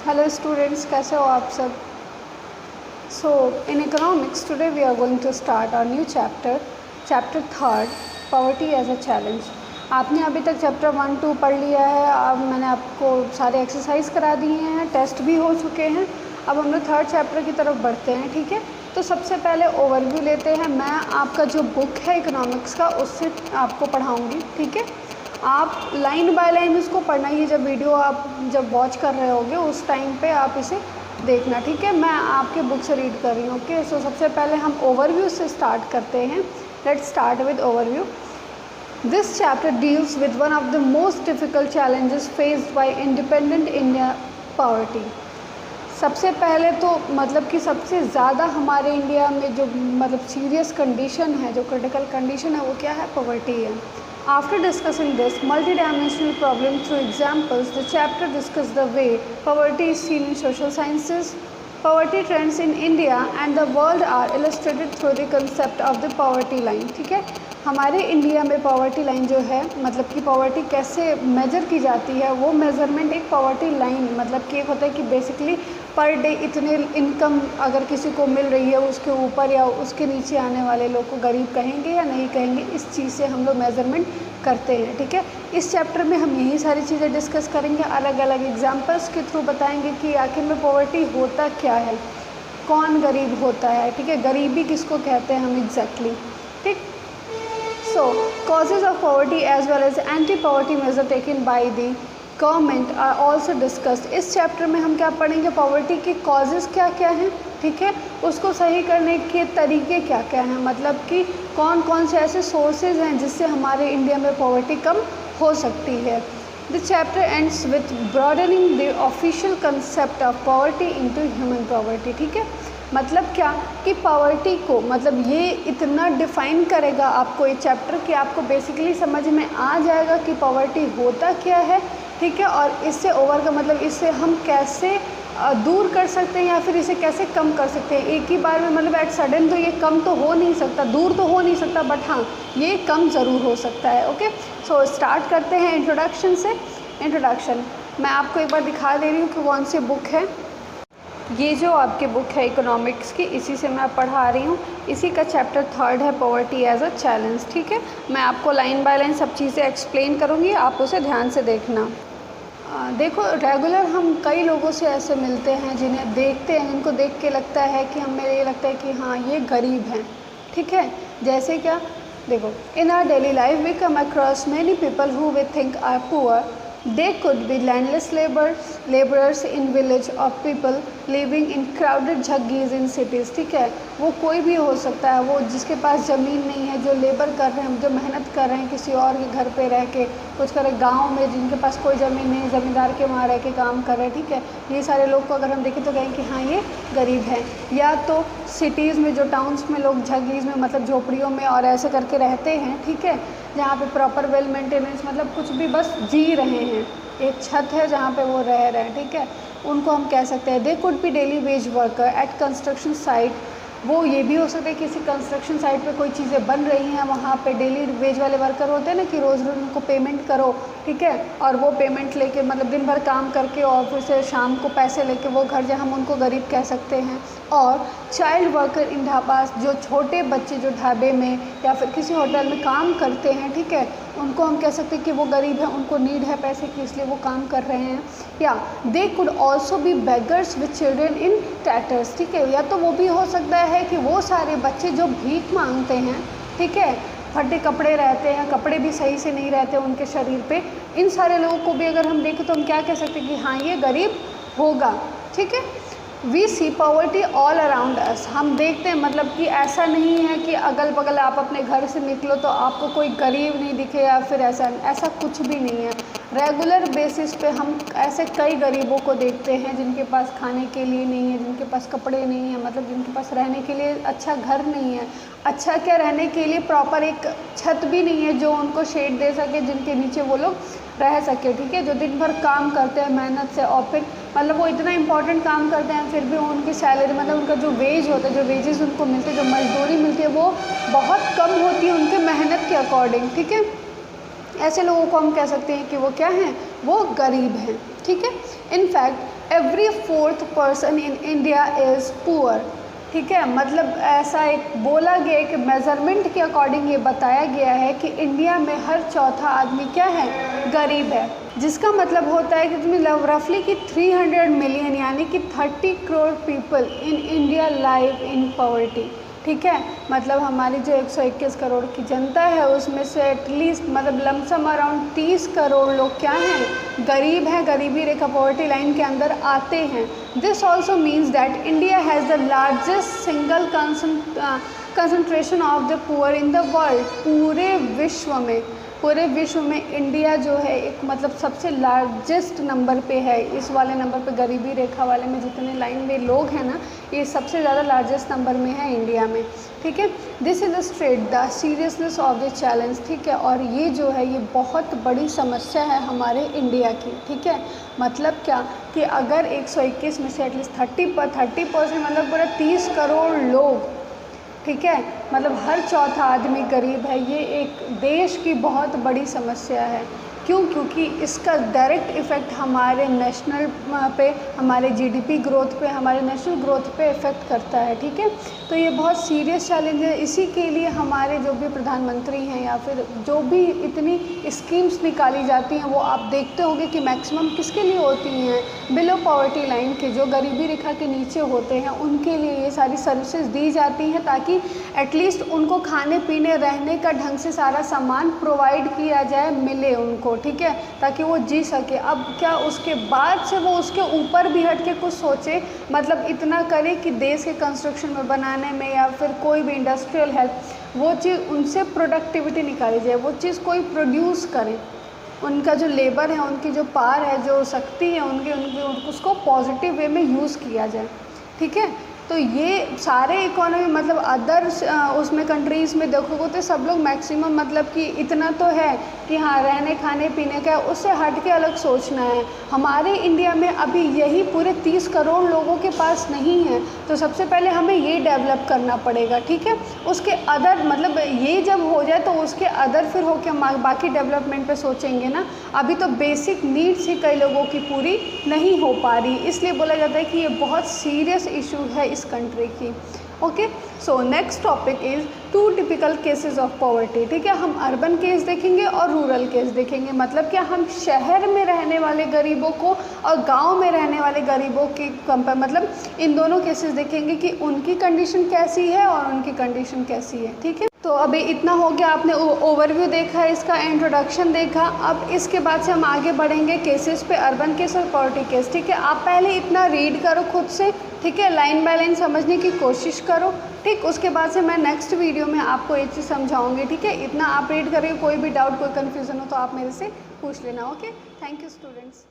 Hello students, कैसे हो आप सब? So in economics today we are going to start our new chapter, chapter 3rd, poverty as a challenge. आपने अभी तक चैप्टर 1, 2 पढ़ लिया है। अब मैंने आपको सारे एक्सरसाइज करा दिए हैं, टेस्ट भी हो चुके हैं। अब हम लोग थर्ड चैप्टर की तरफ बढ़ते हैं, ठीक है। तो सबसे पहले ओवरव्यू लेते हैं। मैं आपका जो बुक है इकोनॉमिक्स का उससे आपको पढ़ाऊँगी, ठीक है। आप लाइन बाय लाइन इसको पढ़ना ही, जब वीडियो आप जब वॉच कर रहे होगे उस टाइम पे आप इसे देखना, ठीक है। मैं आपके बुक से रीड कर रही हूँ, ओके। सो सबसे पहले हम ओवरव्यू से स्टार्ट करते हैं। Let's start with overview. This chapter deals with one of the most difficult challenges faced by independent India, poverty. सबसे पहले तो मतलब कि सबसे ज़्यादा हमारे इंडिया में जो मतलब सीरियस कंडीशन है, जो क्रिटिकल कंडीशन है, वो क्या है? पॉवर्टी है। After discussing this multidimensional problem through examples, the chapter discusses the way poverty is seen in social sciences. Poverty trends in India and the world are illustrated through the concept of the poverty line. ठीक है, हमारे India में poverty line जो है, मतलब कि poverty कैसे major की जाती है, वो मेज़रमेंट एक पॉवर्टी लाइन मतलब कि एक होता है कि बेसिकली पर डे इतने इनकम अगर किसी को मिल रही है, उसके ऊपर या उसके नीचे आने वाले लोग को गरीब कहेंगे या नहीं कहेंगे, इस चीज़ से हम लोग मेज़रमेंट करते हैं, ठीक है। इस चैप्टर में हम यही सारी चीज़ें डिस्कस करेंगे, अलग अलग एग्जांपल्स के थ्रू बताएंगे कि आखिर में पॉवर्टी होता क्या है, कौन गरीब होता है, ठीक है, गरीबी किसको कहते हैं हम एग्जैक्टली, ठीक। So, causes of poverty as well as anti-poverty measure taken by the government are also discussed. इस चैप्टर में हम क्या पढ़ेंगे? पॉवर्टी के कॉजेज़ क्या क्या हैं, ठीक है, उसको सही करने के तरीके क्या क्या हैं, मतलब कि कौन कौन से ऐसे सोर्सेज हैं जिससे हमारे इंडिया में पॉवर्टी कम हो सकती है। The chapter ends with broadening the official concept of poverty into human poverty, ठीक है। मतलब क्या कि पॉवर्टी को मतलब ये इतना डिफ़ाइन करेगा आपको ये चैप्टर कि आपको बेसिकली समझ में आ जाएगा कि पॉवर्टी होता क्या है, ठीक है, और इससे ओवरकम मतलब इससे हम कैसे दूर कर सकते हैं या फिर इसे कैसे कम कर सकते हैं। एक ही बार में मतलब एट सडन तो ये कम तो हो नहीं सकता, दूर तो हो नहीं सकता, बट हाँ ये कम ज़रूर हो सकता है, ओके। सो स्टार्ट करते हैं इंट्रोडक्शन से। इंट्रोडक्शन मैं आपको एक बार दिखा दे रही हूँ कि कौन सी बुक है। ये जो आपकी बुक है इकोनॉमिक्स की, इसी से मैं पढ़ा रही हूँ। इसी का चैप्टर 3rd है, पॉवर्टी एज अ चैलेंज, ठीक है। मैं आपको लाइन बाय लाइन सब चीज़ें एक्सप्लेन करूँगी, आप उसे ध्यान से देखना। देखो, रेगुलर हम कई लोगों से ऐसे मिलते हैं जिन्हें देखते हैं, जिनको देख के लगता है कि हमें ये लगता है कि हाँ ये गरीब हैं, ठीक है। जैसे क्या, देखो, in our daily life we come across many people who we think are poor. They could be landless laborers in village or people living in crowded झग्गीज़ in cities, ठीक है। वो कोई भी हो सकता है, वो जिसके पास ज़मीन नहीं है, जो लेबर कर रहे हैं, जो मेहनत कर रहे हैं किसी और के घर पे रह के कुछ कर रहे, गाँव में जिनके पास कोई ज़मीन नहीं, ज़मींदार के वहाँ रह के काम कर रहे हैं, ठीक है। ये सारे लोग को अगर हम देखें तो कहें कि हाँ ये गरीब हैं। या तो सिटीज़ में, जो टाउन्स में लोग झग्गीज़ में मतलब झोपड़ियों में और ऐसे करके रहते हैं, ठीक है, जहाँ पे प्रॉपर वेल मेंटेनेंस मतलब कुछ भी बस जी रहे हैं, एक छत है जहाँ पे वो रह रहे हैं, ठीक है, उनको हम कह सकते हैं। They could be daily veg worker eight construction site. वो ये भी हो सकता है किसी कंस्ट्रक्शन साइट पे कोई चीज़ें बन रही हैं, वहाँ पे डेली वेज वाले वर्कर होते हैं ना कि रोज़ रोज़ उनको पेमेंट करो, ठीक है, और वो पेमेंट लेके मतलब दिन भर काम करके और फिर से शाम को पैसे लेके वो घर जाए, हम उनको गरीब कह सकते हैं। और चाइल्ड वर्कर इन ढाबास, जो छोटे बच्चे जो ढाबे में या फिर किसी होटल में काम करते हैं, ठीक है, उनको हम कह सकते हैं कि वो गरीब हैं, उनको नीड है पैसे की इसलिए वो काम कर रहे हैं। या they could also be beggars with children in tatters, ठीक है, या तो वो भी हो सकता है कि वो सारे बच्चे जो भीख मांगते हैं, ठीक है, फटे कपड़े रहते हैं, कपड़े भी सही से नहीं रहते उनके शरीर पे, इन सारे लोगों को भी अगर हम देखें तो हम क्या कह सकते हैं कि हाँ ये गरीब होगा, ठीक है। We see poverty all around us, हम देखते हैं मतलब कि ऐसा नहीं है कि अगल बगल आप अपने घर से निकलो तो आपको कोई गरीब नहीं दिखे या फिर ऐसा कुछ भी नहीं है। रेगुलर बेसिस पे हम ऐसे कई गरीबों को देखते हैं जिनके पास खाने के लिए नहीं है, जिनके पास कपड़े नहीं है, मतलब जिनके पास रहने के लिए अच्छा घर नहीं है, अच्छा क्या रहने के लिए प्रॉपर एक छत भी नहीं है जो उनको शेड दे सके, जिनके नीचे वो लोग रह सके, ठीक है, जो दिन भर काम करते हैं मेहनत से और फिर मतलब वो इतना इंपॉर्टेंट काम करते हैं फिर भी उनकी सैलरी मतलब उनका जो वेज होता है, जो वेजेस उनको मिलते हैं, जो मजदूरी मिलती है वो बहुत कम होती है उनके मेहनत के अकॉर्डिंग, ठीक है। ऐसे लोगों को हम कह सकते हैं कि वो क्या हैं, वो गरीब हैं, ठीक है। In fact every fourth person in India is poor. ठीक है, मतलब ऐसा एक बोला गया है कि मेज़रमेंट के अकॉर्डिंग ये बताया गया है कि इंडिया में हर चौथा आदमी क्या है, गरीब है। जिसका मतलब होता है कि तुम्हें रफली कि 300 मिलियन यानी कि 30 crore people in India live in poverty. ठीक है, मतलब हमारी जो 121 करोड़ की जनता है उसमें से एटलीस्ट मतलब लमसम अराउंड 30 करोड़ लोग क्या हैं, गरीब हैं, गरीबी रेखा पॉवर्टी लाइन के अंदर आते हैं। This also means that India has the largest single concentration of the poor in the world. पूरे विश्व में इंडिया जो है एक मतलब सबसे लार्जेस्ट नंबर पे है। इस वाले नंबर पे गरीबी रेखा वाले में जितने लाइन में लोग हैं ना, ये सबसे ज़्यादा लार्जेस्ट नंबर में है इंडिया में। ठीक है, this illustrate the seriousness of the challenge. ठीक है, और ये जो है ये बहुत बड़ी समस्या है हमारे इंडिया की। ठीक है, मतलब क्या कि अगर 121 में से एटलीस्ट 30% मतलब पूरा 30 करोड़ लोग, ठीक है, मतलब हर चौथा आदमी गरीब है, ये एक देश की बहुत बड़ी समस्या है। क्यों? क्योंकि इसका डायरेक्ट इफ़ेक्ट हमारे नेशनल पे, हमारे जीडीपी ग्रोथ पे, हमारे नेशनल ग्रोथ पे इफ़ेक्ट करता है। ठीक है, तो ये बहुत सीरियस चैलेंज है। इसी के लिए हमारे जो भी प्रधानमंत्री हैं या फिर जो भी इतनी स्कीम्स निकाली जाती हैं वो आप देखते होंगे कि मैक्सिमम किसके लिए होती हैं, बिलो पॉवर्टी लाइन के, जो गरीबी रेखा के नीचे होते हैं उनके लिए ये सारी सर्विसेज दी जाती हैं ताकि एटलीस्ट उनको खाने पीने रहने का ढंग से सारा सामान प्रोवाइड किया जाए, मिले उनको। ठीक है, ताकि वो जी सके। अब क्या उसके बाद से वो उसके ऊपर भी हट के कुछ सोचे, मतलब इतना करे कि देश के कंस्ट्रक्शन में बनाने में या फिर कोई भी इंडस्ट्रियल हेल्प, वो चीज़ उनसे प्रोडक्टिविटी निकाली जाए, वो चीज़ कोई प्रोड्यूस करे, उनका जो लेबर है, उनकी जो पावर है, जो शक्ति है उनकी उसको पॉजिटिव वे में यूज़ किया जाए। ठीक है, तो ये सारे इकोनॉमी मतलब अदर्स उसमें कंट्रीज़ में देखोगे तो सब लोग मैक्सिमम मतलब कि इतना तो है कि हाँ रहने खाने पीने का, उससे हट के अलग सोचना है। हमारे इंडिया में अभी यही पूरे 30 करोड़ लोगों के पास नहीं है, तो सबसे पहले हमें ये डेवलप करना पड़ेगा। ठीक है, उसके अदर मतलब ये जब हो जाए तो उसके अदर फिर होके हम बाकी डेवलपमेंट पे सोचेंगे ना। अभी तो बेसिक नीड्स ही कई लोगों की पूरी नहीं हो पा रही, इसलिए बोला जाता है कि ये बहुत सीरियस इशू है इस कंट्री की। Okay, so next topic is 2 typical cases of poverty. ठीक है, हम अर्बन केस देखेंगे और रूरल केस देखेंगे। मतलब क्या, हम शहर में रहने वाले गरीबों को और गांव में रहने वाले गरीबों की कंपेयर मतलब इन दोनों केसेस देखेंगे कि उनकी कंडीशन कैसी है और उनकी कंडीशन कैसी है। ठीक है, तो अभी इतना हो गया, आपने ओवरव्यू देखा, इसका इंट्रोडक्शन देखा। अब इसके बाद से हम आगे बढ़ेंगे केसेस पे, अर्बन केस और पॉवर्टी केस। ठीक है, आप पहले इतना रीड करो खुद से। ठीक है, लाइन बाय लाइन समझने की कोशिश करो। ठीक, उसके बाद से मैं नेक्स्ट वीडियो में आपको एक चीज़ समझाऊंगी। ठीक है, इतना आप रीड करेंगे, कोई भी डाउट कोई कन्फ्यूज़न हो तो आप मेरे से पूछ लेना। Okay, thank you students.